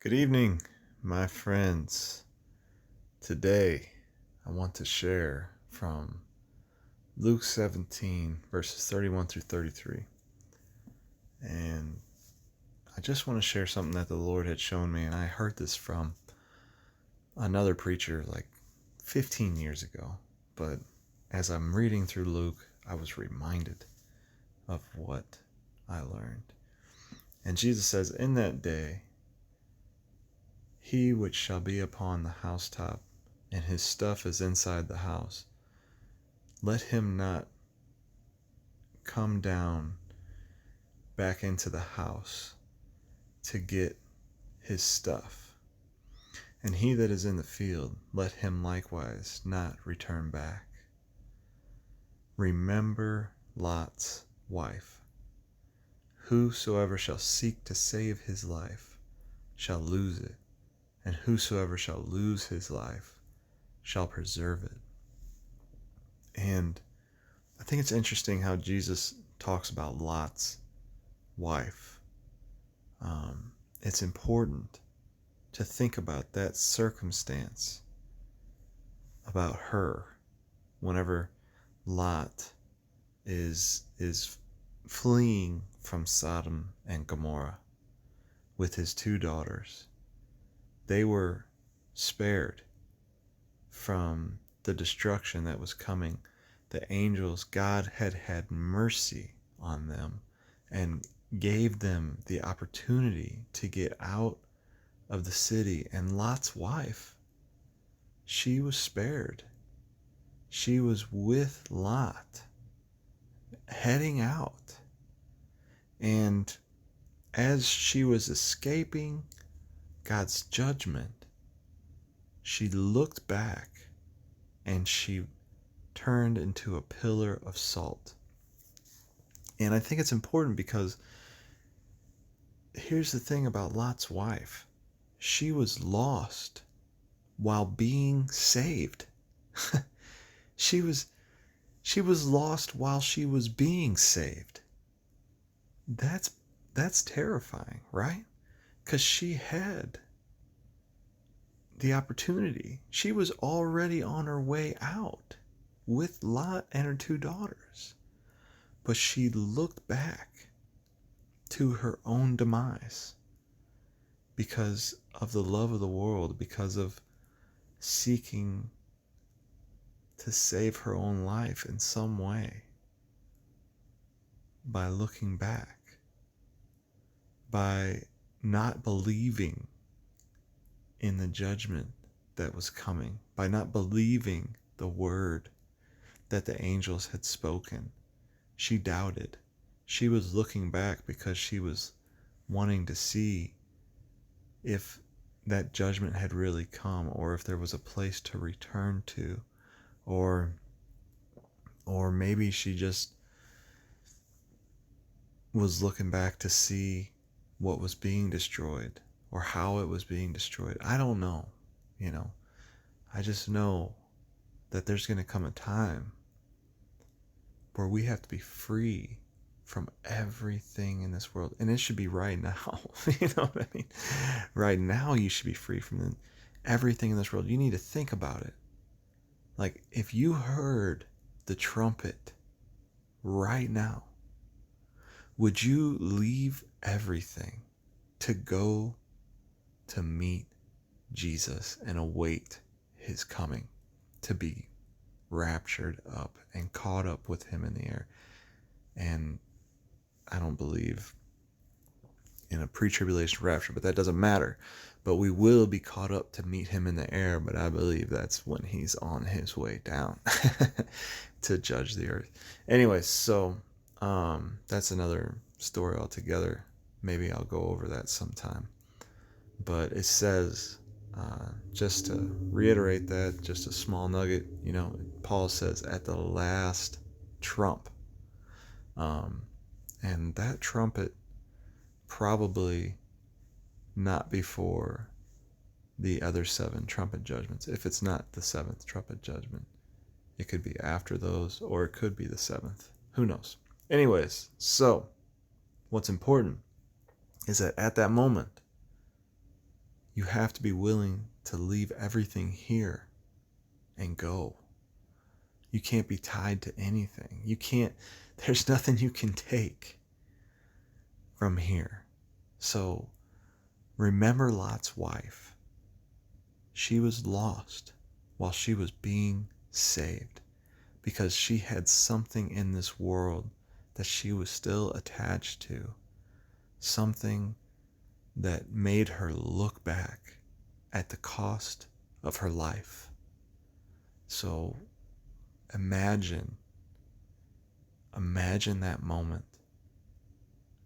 Good evening, my friends. Today, I want to share from Luke 17, verses 31 through 33. And I just want to share something that the Lord had shown me, and I heard this from another preacher like 15 years ago. But as I'm reading through Luke, I was reminded of what I learned. And Jesus says, "In that day, he which shall be upon the housetop, and his stuff is inside the house, let him not come down back into the house to get his stuff. And he that is in the field, let him likewise not return back. Remember Lot's wife. Whosoever shall seek to save his life shall lose it, and whosoever shall lose his life shall preserve it." And I think it's interesting how Jesus talks about Lot's wife. It's important to think about that circumstance, about her, whenever Lot is fleeing from Sodom and Gomorrah with his two daughters. They were spared from the destruction that was coming. The angels, God had mercy on them and gave them the opportunity to get out of the city. And Lot's wife, she was spared. She was with Lot, heading out. And as she was escaping God's judgment, she looked back and she turned into a pillar of salt. And I think it's important because here's the thing about Lot's wife. She was lost while being saved. She was lost while she was being saved. That's terrifying, right? Because she had the opportunity. She was already on her way out with Lot and her two daughters. But she looked back to her own demise because of the love of the world, because of seeking to save her own life in some way, by looking back, by not believing in the judgment that was coming, by not believing the word that the angels had spoken. She doubted. She was looking back because she was wanting to see if that judgment had really come, or if there was a place to return to, or maybe she just was looking back to see what was being destroyed or how it was being destroyed. I don't know, I just know that there's going to come a time where we have to be free from everything in this world. And it should be right now. You know what I mean? Right now you should be free from everything in this world. You need to think about it. Like, if you heard the trumpet right now, would you leave everything to go to meet Jesus and await his coming, to be raptured up and caught up with him in the air? And I don't believe in a pre-tribulation rapture, but that doesn't matter. But we will be caught up to meet him in the air, but I believe that's when he's on his way down to judge the earth. Anyways, so that's another story altogether. Maybe I'll go over that sometime. But it says, just to reiterate that, just a small nugget, Paul says, at the last trump. And that trumpet probably not before the other 7 trumpet judgments. If it's not the 7th trumpet judgment, it could be after those, or it could be the 7th. Who knows? Anyways, so what's important is that at that moment, You have to be willing to leave everything here and go. You can't be tied to anything. There's nothing you can take from here. So remember Lot's wife. She was lost while she was being saved because she had something in this world that she was still attached to, something that made her look back at the cost of her life. So imagine that moment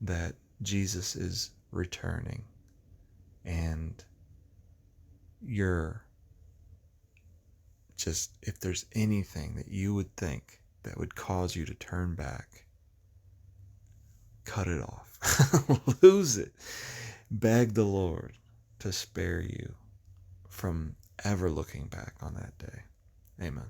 that Jesus is returning and you're just, if there's anything that you would think that would cause you to turn back, cut it off. Lose it. Beg the Lord to spare you from ever looking back on that day. Amen.